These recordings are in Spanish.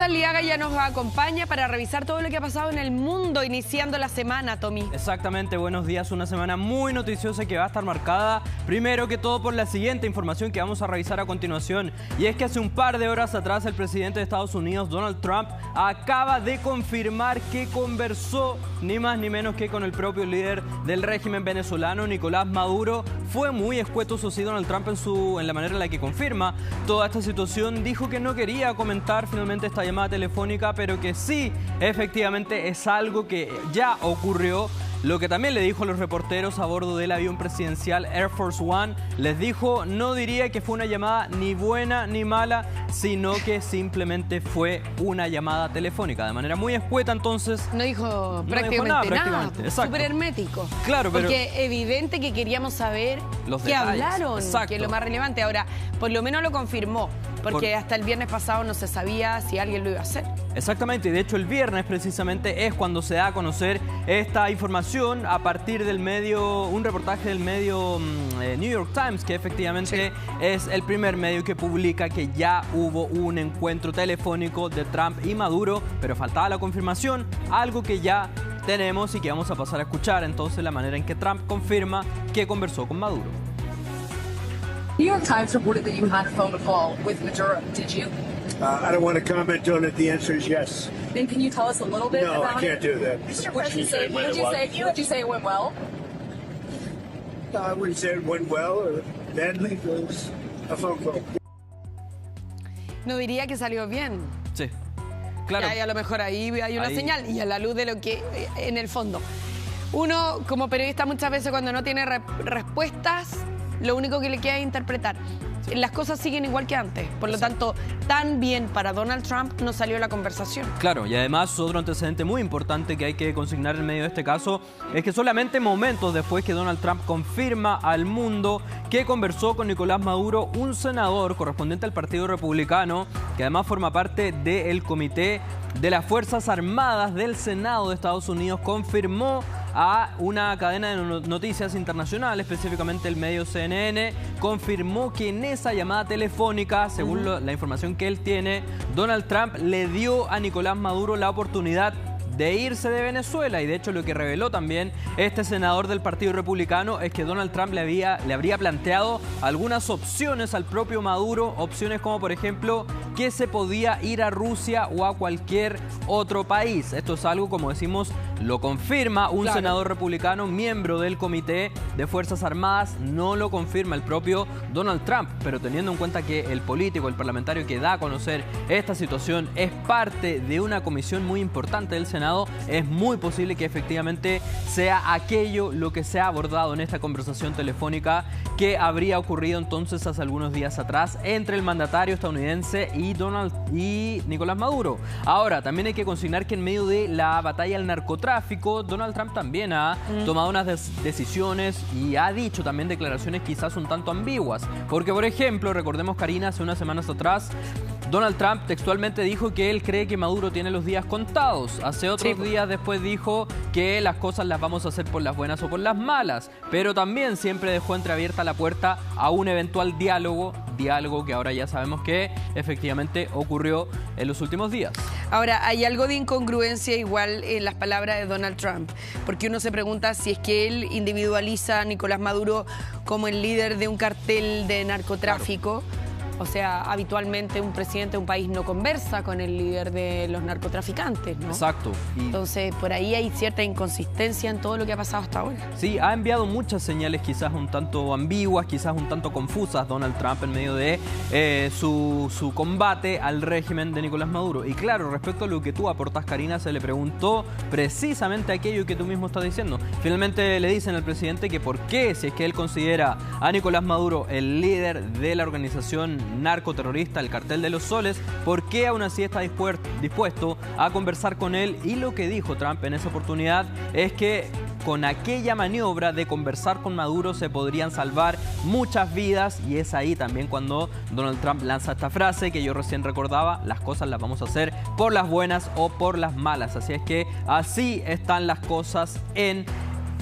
Aliaga ya nos acompaña para revisar todo lo que ha pasado en el mundo iniciando la semana, Tommy. Exactamente, buenos días. Una semana muy noticiosa que va a estar marcada primero que todo por la siguiente información que vamos a revisar a continuación. Y es que hace un par de horas atrás el presidente de Estados Unidos, Donald Trump, acaba de confirmar que conversó ni más ni menos que con el propio líder del régimen venezolano, Nicolás Maduro. Fue muy escueto, eso sí, Donald Trump en la manera en la que confirma toda esta situación. Dijo que no quería comentar finalmente esta llamada telefónica, pero que sí, efectivamente es algo que ya ocurrió. Lo que también le dijo a los reporteros a bordo del avión presidencial Air Force One, les dijo, no diría que fue una llamada ni buena ni mala, sino que simplemente fue una llamada telefónica. De manera muy escueta, entonces... No dijo prácticamente nada. Súper hermético. Claro, pero... Porque evidente que queríamos saber qué hablaron, que es lo más relevante. Ahora, por lo menos lo confirmó, porque hasta el viernes pasado no se sabía si alguien lo iba a hacer. Exactamente, y de hecho el viernes precisamente es cuando se da a conocer esta información a partir del medio, un reportaje del medio New York Times, que efectivamente es el primer medio que publica que ya hubo un encuentro telefónico de Trump y Maduro, pero faltaba la confirmación, algo que ya tenemos y que vamos a pasar a escuchar entonces la manera en que Trump confirma que conversó con Maduro. New York Times reported that you had a phone call with Maduro, did you? I don't want to comment on it. The answer is yes. Then can you tell us a little bit about it? No, I can't do that. Would you say it went well? I wouldn't say it went well or badly. It was a phone call. No diría que salió bien. Sí, claro. Y a lo mejor ahí hay una señal y a la luz de lo que en el fondo. Uno, como periodista, muchas veces cuando no tiene respuestas, lo único que le queda es interpretar. Las cosas siguen igual que antes. Por lo tanto, tan bien para Donald Trump no salió la conversación. Claro, y además otro antecedente muy importante que hay que consignar en medio de este caso es que solamente momentos después que Donald Trump confirma al mundo que conversó con Nicolás Maduro, un senador correspondiente al Partido Republicano, que además forma parte del Comité de las Fuerzas Armadas del Senado de Estados Unidos, confirmó a una cadena de noticias internacional, específicamente el medio CNN, confirmó que en esa llamada telefónica, según la información que él tiene, Donald Trump le dio a Nicolás Maduro la oportunidad de irse de Venezuela. Y de hecho lo que reveló también este senador del Partido Republicano es que Donald Trump le habría planteado algunas opciones al propio Maduro, opciones como por ejemplo que se podía ir a Rusia o a cualquier otro país. Esto es algo, como decimos, lo confirma un senador republicano, miembro del Comité de Fuerzas Armadas, no lo confirma el propio Donald Trump, pero teniendo en cuenta que el político, el parlamentario que da a conocer esta situación es parte de una comisión muy importante del Senado, es muy posible que efectivamente sea aquello lo que se ha abordado en esta conversación telefónica que habría ocurrido entonces hace algunos días atrás entre el mandatario estadounidense y Nicolás Maduro. Ahora, también hay que consignar que en medio de la batalla al narcotráfico, Donald Trump también ha tomado unas decisiones y ha dicho también declaraciones quizás un tanto ambiguas. Porque, por ejemplo, recordemos, Karina, hace unas semanas atrás, Donald Trump textualmente dijo que él cree que Maduro tiene los días contados. Hace otros días después dijo que las cosas las vamos a hacer por las buenas o por las malas. Pero también siempre dejó entreabierta la puerta a un eventual diálogo que ahora ya sabemos que efectivamente ocurrió en los últimos días. Ahora, hay algo de incongruencia igual en las palabras de Donald Trump, porque uno se pregunta si es que él individualiza a Nicolás Maduro como el líder de un cartel de narcotráfico. Claro. O sea, habitualmente un presidente de un país no conversa con el líder de los narcotraficantes, ¿no? Exacto. Entonces, por ahí hay cierta inconsistencia en todo lo que ha pasado hasta ahora. Sí, ha enviado muchas señales quizás un tanto ambiguas, quizás un tanto confusas Donald Trump en medio de su combate al régimen de Nicolás Maduro. Y claro, respecto a lo que tú aportas, Karina, se le preguntó precisamente aquello que tú mismo estás diciendo. Finalmente le dicen al presidente que por qué, si es que él considera a Nicolás Maduro el líder de la organización narcoterrorista, el Cartel de los Soles, ¿por qué aún así está dispuesto a conversar con él? Y lo que dijo Trump en esa oportunidad es que con aquella maniobra de conversar con Maduro se podrían salvar muchas vidas, y es ahí también cuando Donald Trump lanza esta frase que yo recién recordaba: las cosas las vamos a hacer por las buenas o por las malas. Así es que así están las cosas en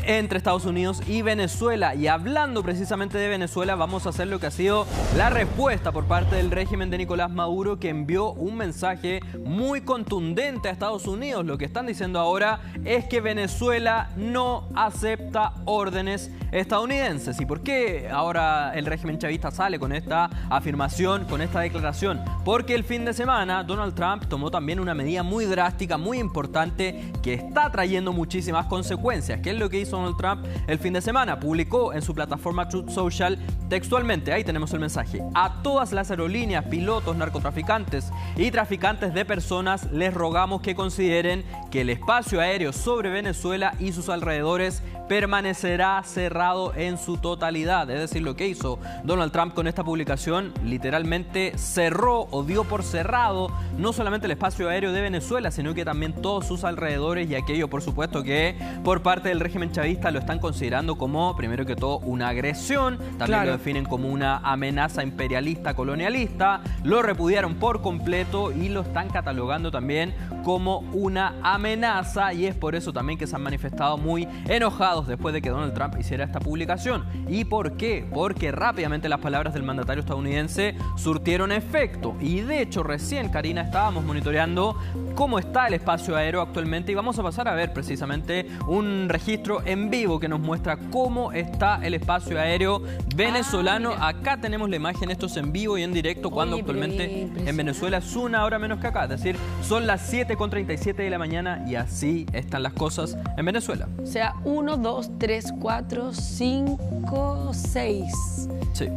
entre Estados Unidos y Venezuela. Y hablando precisamente de Venezuela, vamos a hacer lo que ha sido la respuesta por parte del régimen de Nicolás Maduro, que envió un mensaje muy contundente a Estados Unidos. Lo que están diciendo ahora es que Venezuela no acepta órdenes estadounidenses. ¿Y por qué ahora el régimen chavista sale con esta afirmación, con esta declaración? Porque el fin de semana Donald Trump tomó también una medida muy drástica, muy importante, que está trayendo muchísimas consecuencias. ¿Qué es lo que hizo Donald Trump el fin de semana? Publicó en su plataforma Truth Social textualmente, ahí tenemos el mensaje: a todas las aerolíneas, pilotos, narcotraficantes y traficantes de personas les rogamos que consideren que el espacio aéreo sobre Venezuela y sus alrededores permanecerá cerrado en su totalidad. Es decir, lo que hizo Donald Trump con esta publicación, literalmente cerró o dio por cerrado no solamente el espacio aéreo de Venezuela, sino que también todos sus alrededores, y aquello, por supuesto, que por parte del régimen chavista lo están considerando como, primero que todo, una agresión. También lo definen como una amenaza imperialista, colonialista. Lo repudiaron por completo y lo están catalogando también como una amenaza, y es por eso también que se han manifestado muy enojados después de que Donald Trump hiciera esta publicación. ¿Y por qué? Porque rápidamente las palabras del mandatario estadounidense surtieron efecto. Y de hecho, recién, Karina, estábamos monitoreando cómo está el espacio aéreo actualmente, y vamos a pasar a ver precisamente un registro en vivo que nos muestra cómo está el espacio aéreo venezolano. Acá tenemos la imagen, esto es en vivo y en directo, cuando actualmente en Venezuela es 1 hora menos que acá, es decir, son las 7:37 de la mañana, y así están las cosas en Venezuela. O sea, 1, 2, 3, 4, 5, 6. Sí.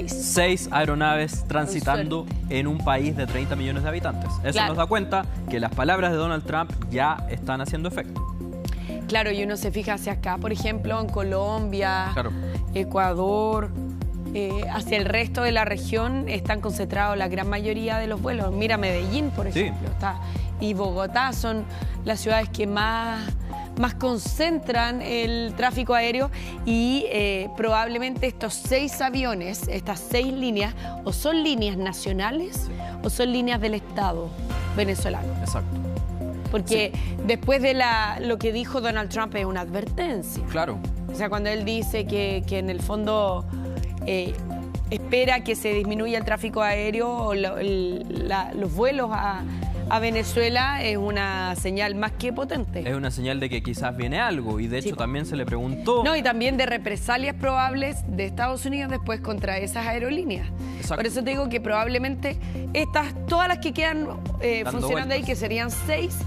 6 aeronaves transitando en un país de 30 millones de habitantes. Eso nos da cuenta que las palabras de Donald Trump ya están haciendo efecto. Claro, y uno se fija hacia acá, por ejemplo, en Colombia, Ecuador, hacia el resto de la región están concentrados la gran mayoría de los vuelos. Mira, Medellín, por ejemplo, está, y Bogotá son las ciudades que más concentran el tráfico aéreo, y probablemente estos 6 aviones, estas 6 líneas, o son líneas nacionales o son líneas del Estado venezolano. Exacto. Porque después de lo que dijo Donald Trump es una advertencia. Claro. O sea, cuando él dice que en el fondo espera que se disminuya el tráfico aéreo o los vuelos a Venezuela, es una señal más que potente. Es una señal de que quizás viene algo, y de hecho también se le preguntó... No, y también de represalias probables de Estados Unidos después contra esas aerolíneas. Exacto. Por eso te digo que probablemente todas las que quedan funcionando ahí, que serían 6,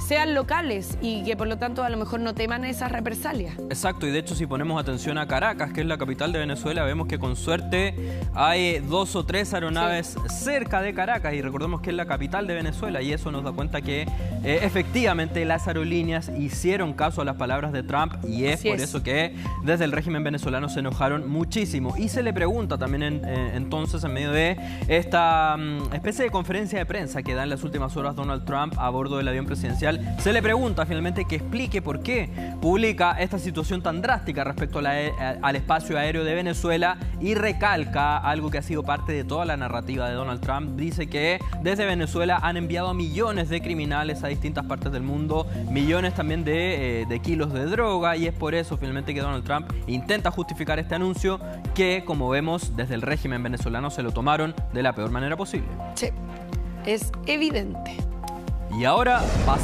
sean locales, y que por lo tanto a lo mejor no teman esas represalias. Exacto, y de hecho si ponemos atención a Caracas, que es la capital de Venezuela, vemos que con suerte hay 2 o 3 aeronaves cerca de Caracas, y recordemos que es la capital de Venezuela, y eso nos da cuenta que efectivamente las aerolíneas hicieron caso a las palabras de Trump, y es por eso que desde el régimen venezolano se enojaron muchísimo. Y se le pregunta también entonces, en medio de esta especie de conferencia de prensa que da en las últimas horas Donald Trump a bordo del avión presidencial, se le pregunta finalmente que explique por qué publica esta situación tan drástica respecto al espacio aéreo de Venezuela, y recalca algo que ha sido parte de toda la narrativa de Donald Trump. Dice que desde Venezuela han enviado a millones de criminales a distintas partes del mundo, millones también de kilos de droga, y es por eso finalmente que Donald Trump intenta justificar este anuncio que, como vemos, desde el régimen venezolano se lo tomaron de la peor manera posible. Sí, es evidente. Y ahora